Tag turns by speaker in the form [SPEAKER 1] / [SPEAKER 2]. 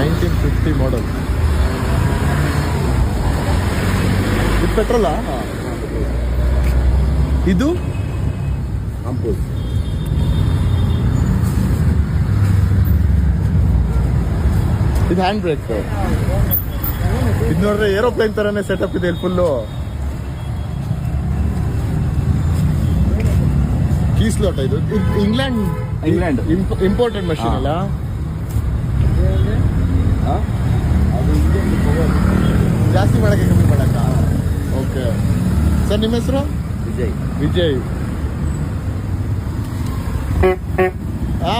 [SPEAKER 1] 1950 ಮಾಡಲ್. ಇದು ಪೆಟ್ರೋಲಾ? ಇದು
[SPEAKER 2] ಅಂಪೂಲ್.
[SPEAKER 1] ಇದು ಹ್ಯಾಂಡ್ ಬ್ರೇಕ್. ಇದು ನೋಡ್ರೆ ಏರೋಪ್ಲೇನ್ ತರನೇ ಸೆಟಪ್ ಇದೆ ಇಲ್ಲಿ ಫುಲ್ಲು. ಕೀ ಸ್ಲಾಟ್ ಇದು ಇಂಗ್ಲೆಂಡ್ ಇಂಪೋರ್ಟೆಡ್ ಮಷೀನ್ ಅಲ್ಲ?
[SPEAKER 2] ಅದು
[SPEAKER 1] ಜಾಸ್ತಿ ಮಾಡಕ್ಕೆ ಕಮ್ಮಿ ಮಾಡಕ್ಕ? ಓಕೆ ಸರ್, ನಿಮ್ಮ ಹೆಸರು?
[SPEAKER 2] ವಿಜಯ್.
[SPEAKER 1] ವಿಜಯ್. ಹಾ